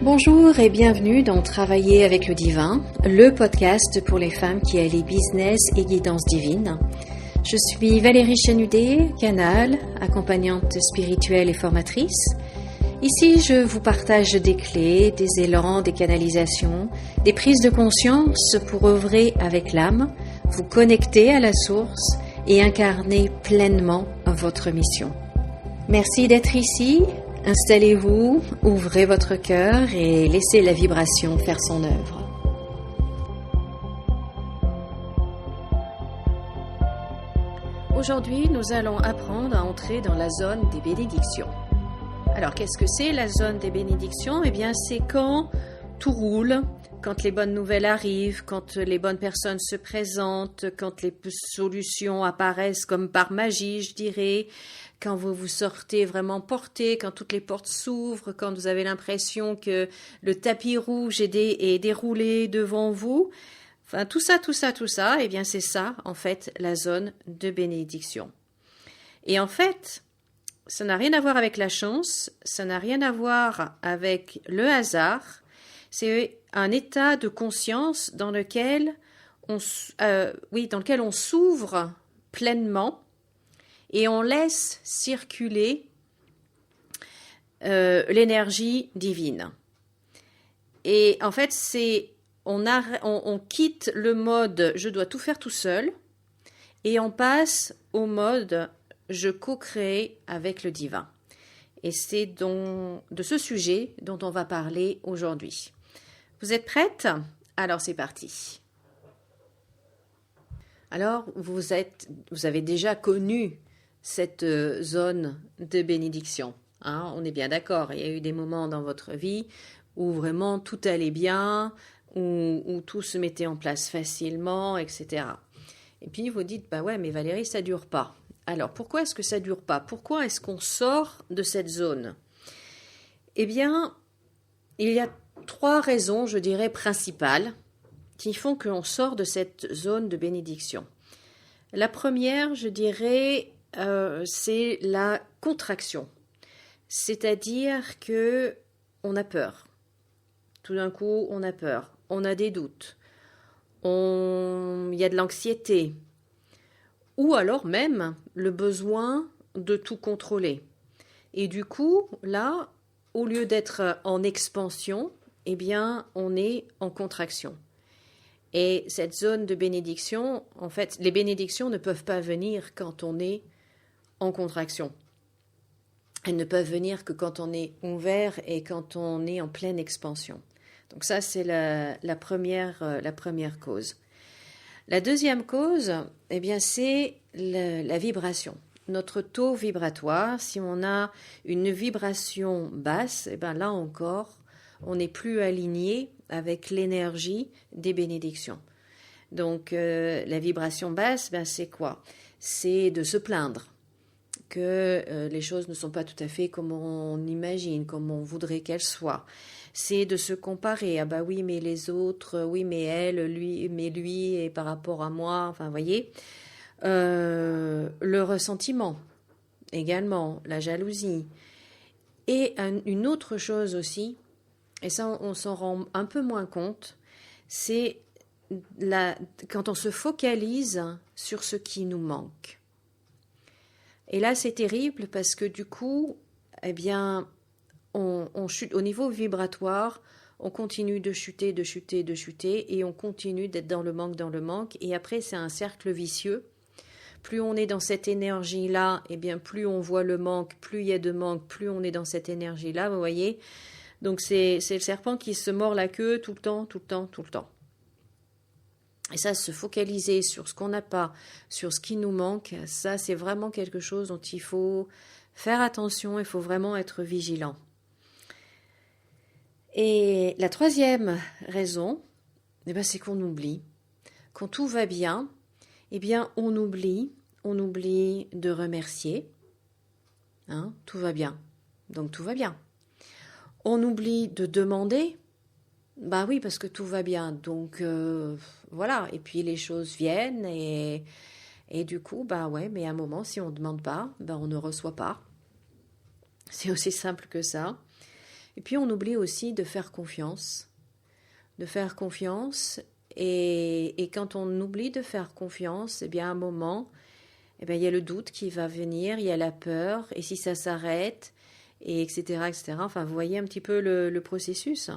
Bonjour et bienvenue dans Travailler avec le Divin, le podcast pour les femmes qui allient business et guidance divine. Je suis Valérie Chanudet, canal, accompagnante spirituelle et formatrice. Ici, je vous partage des clés, des élans, des canalisations, des prises de conscience pour œuvrer avec l'âme, vous connecter à la source et incarner pleinement votre mission. Merci d'être ici. Installez-vous, ouvrez votre cœur et laissez la vibration faire son œuvre. Aujourd'hui, nous allons apprendre à entrer dans la zone des bénédictions. Alors, qu'est-ce que c'est la zone des bénédictions ? Eh bien, c'est quand tout roule, quand les bonnes nouvelles arrivent, quand les bonnes personnes se présentent, quand les solutions apparaissent comme par magie, je dirais, quand vous vous sortez vraiment porté, quand toutes les portes s'ouvrent, quand vous avez l'impression que le tapis rouge est déroulé devant vous. Enfin, tout ça, eh bien, c'est ça, en fait, la zone de bénédiction. Et en fait, ça n'a rien à voir avec la chance, ça n'a rien à voir avec le hasard. C'est un état de conscience dans lequel on s'ouvre pleinement et on laisse circuler l'énergie divine. Et en fait, on quitte le mode « je dois tout faire tout seul » et on passe au mode « je co-crée avec le divin ». Et c'est de ce sujet dont on va parler aujourd'hui. Vous êtes prêtes ? Alors c'est parti. Alors vous avez déjà connu cette zone de bénédiction. Hein, on est bien d'accord, il y a eu des moments dans votre vie où vraiment tout allait bien, où tout se mettait en place facilement, etc. Et puis vous dites, bah ouais, mais Valérie, ça dure pas. Alors pourquoi est-ce que ça dure pas ? Pourquoi est-ce qu'on sort de cette zone ? Eh bien, il y a 3 raisons, je dirais, principales qui font qu'on sort de cette zone de bénédiction. La première, je dirais, c'est la contraction. C'est-à-dire que on a peur. Tout d'un coup, on a peur. On a des doutes. Il y a de l'anxiété. Ou alors même le besoin de tout contrôler. Et du coup, là, au lieu d'être en expansion, eh bien, on est en contraction. Et cette zone de bénédiction, en fait, les bénédictions ne peuvent pas venir quand on est en contraction. Elles ne peuvent venir que quand on est ouvert et quand on est en pleine expansion. Donc ça, c'est la première cause. La deuxième cause, eh bien, c'est la vibration. Notre taux vibratoire, si on a une vibration basse, eh bien là encore, on n'est plus aligné avec l'énergie des bénédictions. Donc, la vibration basse, ben, c'est quoi ? C'est de se plaindre que les choses ne sont pas tout à fait comme on imagine, comme on voudrait qu'elles soient. C'est de se comparer. Ah bah oui, mais les autres, oui, mais elle, lui, mais lui, et par rapport à moi, enfin, vous voyez. Le ressentiment, également, la jalousie. Et une autre chose aussi, et ça on s'en rend un peu moins compte, c'est quand on se focalise sur ce qui nous manque. Et là c'est terrible parce que du coup, eh bien, on chute au niveau vibratoire, on continue de chuter, et on continue d'être dans le manque, et après c'est un cercle vicieux. Plus on est dans cette énergie-là, eh bien plus on voit le manque, plus il y a de manque, plus on est dans cette énergie-là, vous voyez. Donc c'est le serpent qui se mord la queue tout le temps. Et ça, se focaliser sur ce qu'on n'a pas, sur ce qui nous manque, ça c'est vraiment quelque chose dont il faut faire attention, il faut vraiment être vigilant. Et la troisième raison, eh bien, c'est qu'on oublie. Quand tout va bien, eh bien, on oublie de remercier. Hein, tout va bien, donc tout va bien. On oublie de demander. Bah oui, parce que tout va bien, donc voilà. Et puis les choses viennent et du coup, bah ouais, mais à un moment, si on ne demande pas, bah on ne reçoit pas. C'est aussi simple que ça. Et puis on oublie aussi de faire confiance. De faire confiance. Et quand on oublie de faire confiance, eh bien à un moment, eh bien, il y a le doute qui va venir, il y a la peur, et si ça s'arrête, et etc., etc. Enfin, vous voyez un petit peu le processus.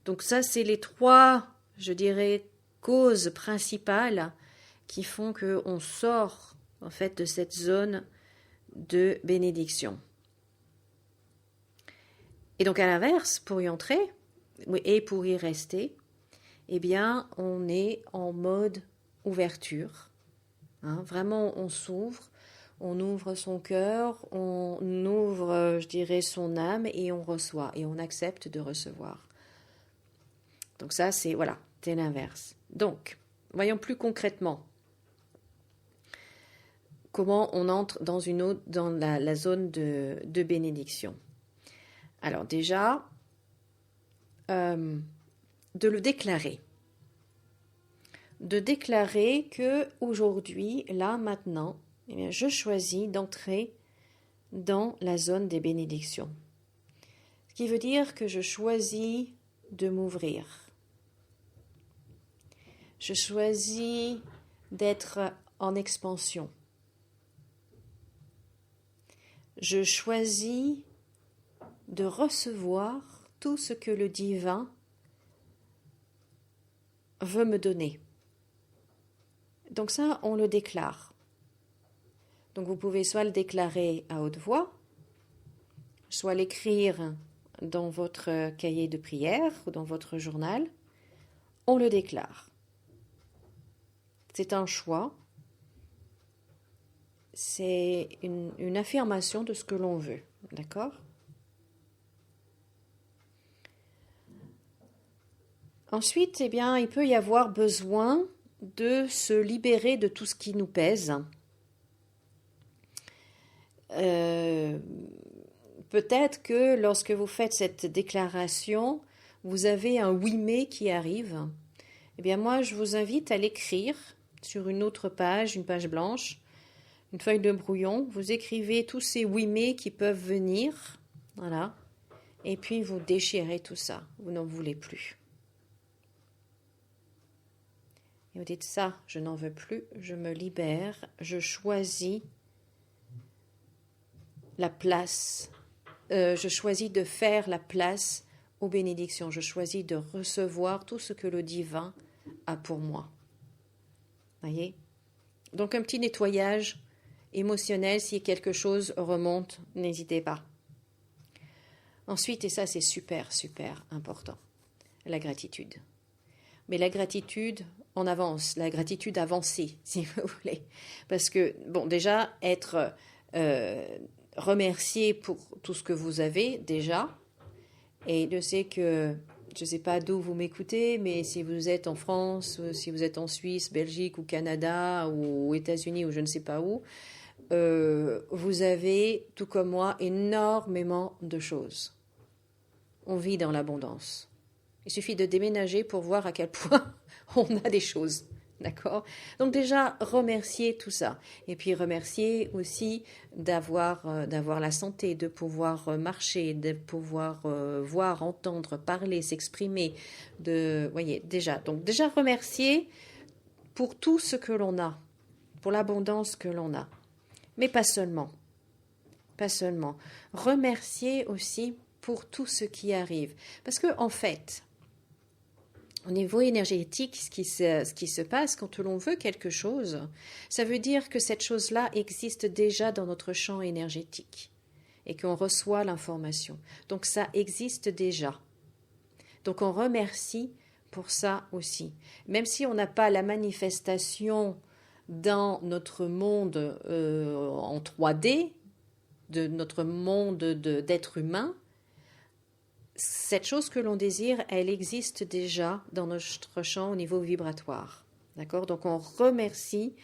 Donc ça, c'est les trois, je dirais, causes principales qui font qu'on sort, en fait, de cette zone de bénédiction. Et donc, à l'inverse, pour y entrer, et pour y rester, eh bien, on est en mode ouverture. Hein, vraiment, on s'ouvre, on ouvre son cœur, on ouvre, je dirais, son âme et on reçoit, et on accepte de recevoir. Donc ça, c'est l'inverse. Donc, voyons plus concrètement comment on entre dans la zone de bénédiction. Alors déjà, de le déclarer. De déclarer que aujourd'hui, là, maintenant, eh bien, je choisis d'entrer dans la zone des bénédictions. Ce qui veut dire que je choisis de m'ouvrir. Je choisis d'être en expansion. Je choisis de recevoir tout ce que le divin veut me donner. Donc ça, on le déclare. Donc vous pouvez soit le déclarer à haute voix, soit l'écrire dans votre cahier de prière ou dans votre journal. On le déclare. C'est un choix. C'est une affirmation de ce que l'on veut. D'accord ? Ensuite, eh bien, il peut y avoir besoin de se libérer de tout ce qui nous pèse. Peut-être que lorsque vous faites cette déclaration, vous avez un oui mais qui arrive. Eh bien, moi, je vous invite à l'écrire sur une autre page, une page blanche, une feuille de brouillon. Vous écrivez tous ces oui mais qui peuvent venir. Voilà. Et puis, vous déchirez tout ça. Vous n'en voulez plus. Et vous dites ça, je n'en veux plus, je me libère, je choisis la place, je choisis de faire la place aux bénédictions, je choisis de recevoir tout ce que le divin a pour moi. Voyez ? Donc un petit nettoyage émotionnel, si quelque chose remonte, n'hésitez pas. Ensuite, et ça c'est super, super important, la gratitude. Mais la gratitude en avance, la gratitude avancée, si vous voulez. Parce que, bon, déjà, être remercié pour tout ce que vous avez, déjà. Et je sais que, je ne sais pas d'où vous m'écoutez, mais si vous êtes en France, si vous êtes en Suisse, Belgique ou Canada ou aux États-Unis ou je ne sais pas où, vous avez, tout comme moi, énormément de choses. On vit dans l'abondance. Il suffit de déménager pour voir à quel point on a des choses, d'accord ? Donc déjà, remercier tout ça. Et puis remercier aussi d'avoir la santé, de pouvoir marcher, de pouvoir voir, entendre, parler, s'exprimer. Voyez, déjà. Donc déjà, remercier pour tout ce que l'on a, pour l'abondance que l'on a. Mais pas seulement. Pas seulement. Remercier aussi pour tout ce qui arrive. Parce que, en fait, au niveau énergétique, ce qui se passe quand l'on veut quelque chose, ça veut dire que cette chose-là existe déjà dans notre champ énergétique et qu'on reçoit l'information. Donc ça existe déjà. Donc on remercie pour ça aussi. Même si on n'a pas la manifestation dans notre monde en 3D, de notre monde d'être humain, cette chose que l'on désire, elle existe déjà dans notre champ au niveau vibratoire. D'accord ? Donc on remercie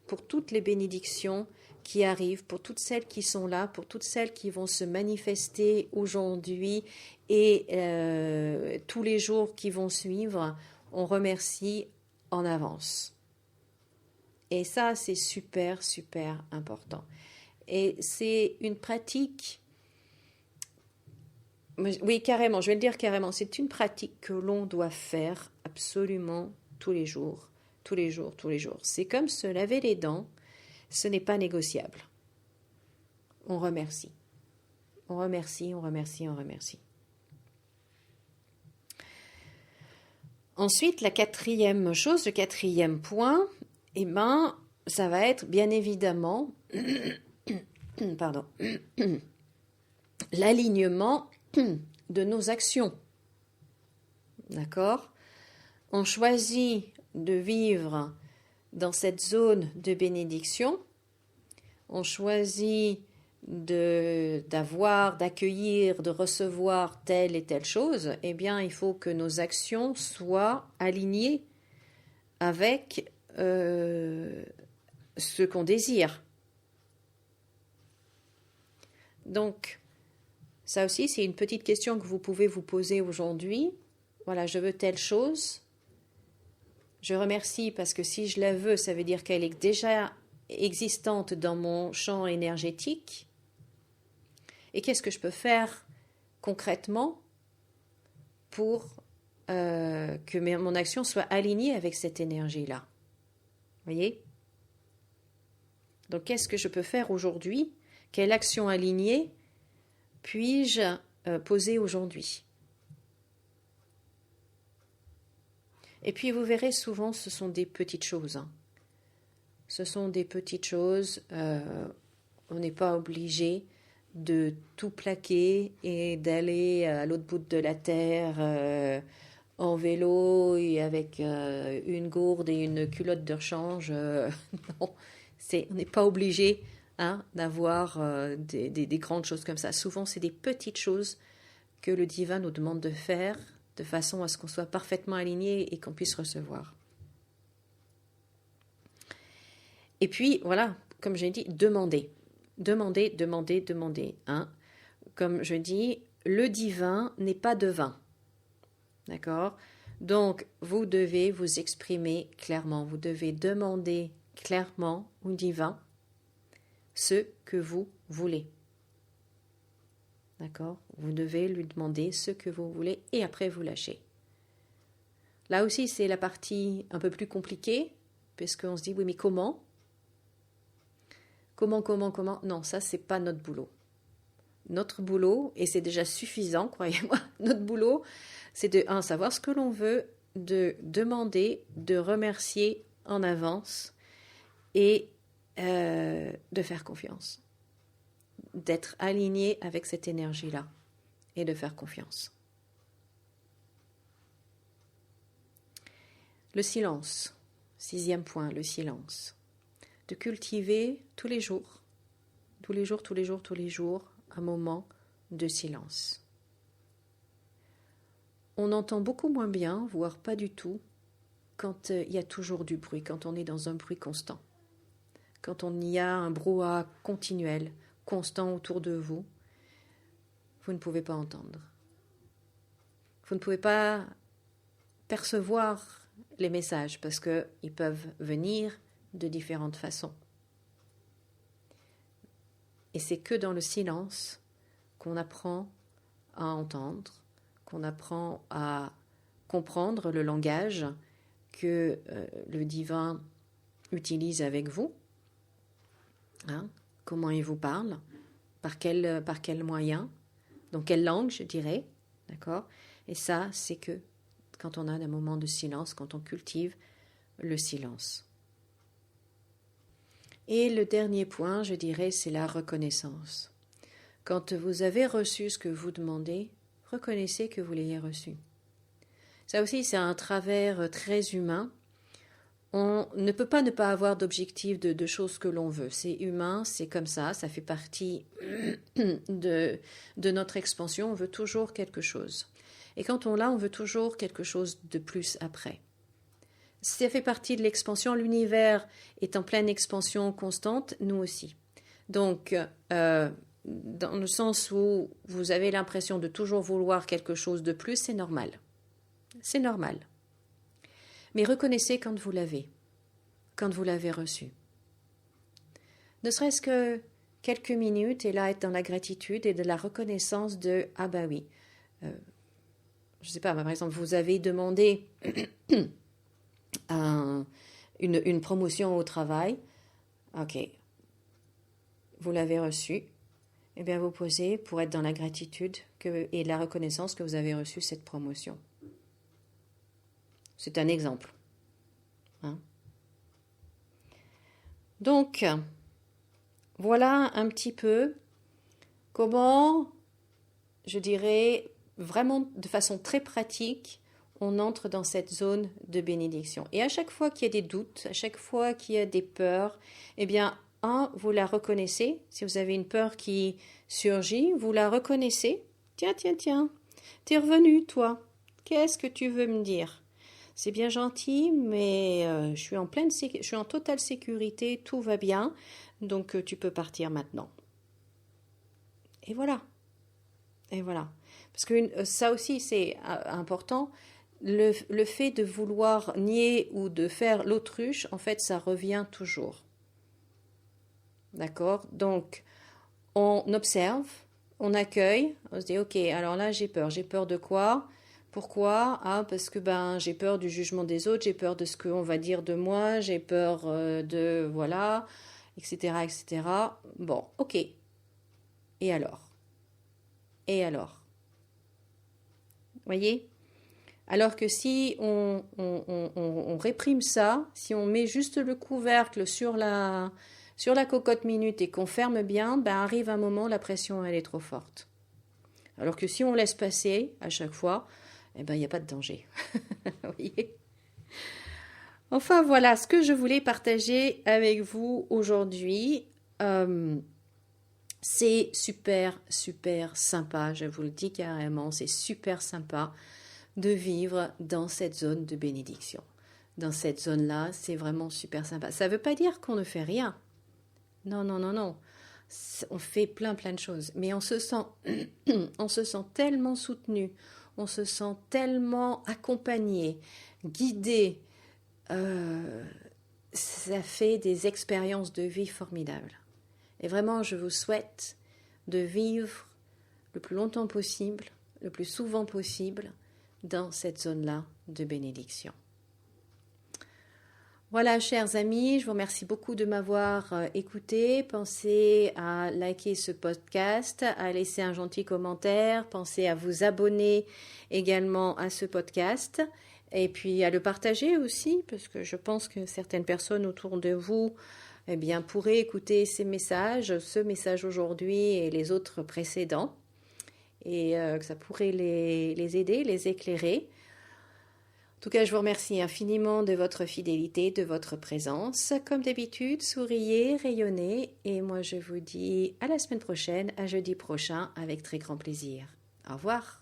pour toutes les bénédictions qui arrivent, pour toutes celles qui sont là, pour toutes celles qui vont se manifester aujourd'hui et tous les jours qui vont suivre. On remercie en avance. Et ça, c'est super, super important. Et c'est une pratique. Oui, carrément, je vais le dire carrément. C'est une pratique que l'on doit faire absolument tous les jours, tous les jours, tous les jours. C'est comme se laver les dents, ce n'est pas négociable. On remercie. On remercie, on remercie, on remercie. Ensuite, la quatrième chose, le quatrième point, eh ben, ça va être bien évidemment pardon, l'alignement de nos actions. D'accord? On choisit de vivre dans cette zone de bénédiction. On choisit d'avoir, d'accueillir, de recevoir telle et telle chose. Eh bien, il faut que nos actions soient alignées avec ce qu'on désire. Donc, ça aussi, c'est une petite question que vous pouvez vous poser aujourd'hui. Voilà, je veux telle chose. Je remercie parce que si je la veux, ça veut dire qu'elle est déjà existante dans mon champ énergétique. Et qu'est-ce que je peux faire concrètement pour que mon action soit alignée avec cette énergie-là? Vous voyez? Donc, qu'est-ce que je peux faire aujourd'hui? Quelle action alignée puis-je poser aujourd'hui? Et puis vous verrez souvent ce sont des petites choses. Hein. Ce sont des petites choses. On n'est pas obligé de tout plaquer et d'aller à l'autre bout de la terre en vélo et avec une gourde et une culotte de rechange. Non, on n'est pas obligé d'avoir des grandes choses comme ça. Souvent, c'est des petites choses que le divin nous demande de faire de façon à ce qu'on soit parfaitement aligné et qu'on puisse recevoir. Et puis, voilà, comme j'ai dit, demander. Demander. Hein. Comme je dis, le divin n'est pas devin. D'accord? Donc, vous devez vous exprimer clairement. Vous devez demander clairement au divin ce que vous voulez. D'accord? Vous devez lui demander ce que vous voulez et après vous lâchez. Là aussi, c'est la partie un peu plus compliquée, puisqu'on se dit, oui, mais comment? Comment? Non, ça, c'est pas notre boulot. Notre boulot, et c'est déjà suffisant, croyez-moi, notre boulot, c'est de savoir ce que l'on veut, de demander, de remercier en avance et de faire confiance. D'être aligné avec cette énergie-là et de faire confiance. Le silence. 6e point, le silence. De cultiver tous les jours, un moment de silence. On entend beaucoup moins bien, voire pas du tout, quand il y a toujours du bruit, quand on est dans un bruit constant. Quand on y a un brouhaha continuel, constant autour de vous, vous ne pouvez pas entendre. Vous ne pouvez pas percevoir les messages parce qu'ils peuvent venir de différentes façons. Et c'est que dans le silence qu'on apprend à entendre, qu'on apprend à comprendre le langage que le divin utilise avec vous. Hein, comment il vous parle, par quel moyen, dans quelle langue, je dirais, d'accord? Et ça, c'est que quand on a un moment de silence, quand on cultive le silence. Et le dernier point, je dirais, c'est la reconnaissance. Quand vous avez reçu ce que vous demandez, reconnaissez que vous l'ayez reçu. Ça aussi, c'est un travers très humain. On ne peut pas ne pas avoir d'objectif de choses que l'on veut. C'est humain, c'est comme ça fait partie de notre expansion. On veut toujours quelque chose. Et quand on l'a, on veut toujours quelque chose de plus après. Ça fait partie de l'expansion. L'univers est en pleine expansion constante, nous aussi. Donc, dans le sens où vous avez l'impression de toujours vouloir quelque chose de plus, c'est normal. C'est normal. Mais reconnaissez quand vous l'avez reçu. Ne serait-ce que quelques minutes et là être dans la gratitude et de la reconnaissance de « Ah ben oui, je ne sais pas, par exemple, vous avez demandé une promotion au travail. Ok, vous l'avez reçue. Eh bien, vous posez pour être dans la gratitude et la reconnaissance que vous avez reçu cette promotion. C'est un exemple. Hein? Donc, voilà un petit peu comment, je dirais, vraiment de façon très pratique, on entre dans cette zone de bénédiction. Et à chaque fois qu'il y a des doutes, à chaque fois qu'il y a des peurs, eh bien, vous la reconnaissez. Si vous avez une peur qui surgit, vous la reconnaissez. Tiens, t'es revenu, toi. Qu'est-ce que tu veux me dire? C'est bien gentil, mais je suis en totale sécurité, tout va bien, donc tu peux partir maintenant. Et voilà. Et voilà. Parce que ça aussi, c'est important. Le fait de vouloir nier ou de faire l'autruche, en fait, ça revient toujours. D'accord? Donc, on observe, on accueille, on se dit, ok, alors là, j'ai peur. J'ai peur de quoi? Pourquoi? Parce que j'ai peur du jugement des autres, j'ai peur de ce qu'on va dire de moi, j'ai peur de, voilà, etc., etc. Bon, ok. Et alors? Voyez? Alors que si on réprime ça, si on met juste le couvercle sur la cocotte minute et qu'on ferme bien, arrive un moment, la pression, elle est trop forte. Alors que si on laisse passer à chaque fois, il n'y a pas de danger. Vous voyez? Enfin, voilà ce que je voulais partager avec vous aujourd'hui. C'est super, super sympa, je vous le dis carrément, c'est super sympa de vivre dans cette zone de bénédiction. Dans cette zone-là, c'est vraiment super sympa. Ça ne veut pas dire qu'on ne fait rien. Non. On fait plein de choses, mais on se sent tellement soutenu, on se sent tellement accompagné, guidé. Ça fait des expériences de vie formidables. Et vraiment, je vous souhaite de vivre le plus longtemps possible, le plus souvent possible, dans cette zone-là de bénédiction. Voilà, chers amis, je vous remercie beaucoup de m'avoir écouté. Pensez à liker ce podcast, à laisser un gentil commentaire. Pensez à vous abonner également à ce podcast et puis à le partager aussi, parce que je pense que certaines personnes autour de vous pourraient écouter ce message aujourd'hui et les autres précédents, et que ça pourrait les aider, les éclairer. En tout cas, je vous remercie infiniment de votre fidélité, de votre présence. Comme d'habitude, souriez, rayonnez, et moi je vous dis à la semaine prochaine, à jeudi prochain, avec très grand plaisir. Au revoir.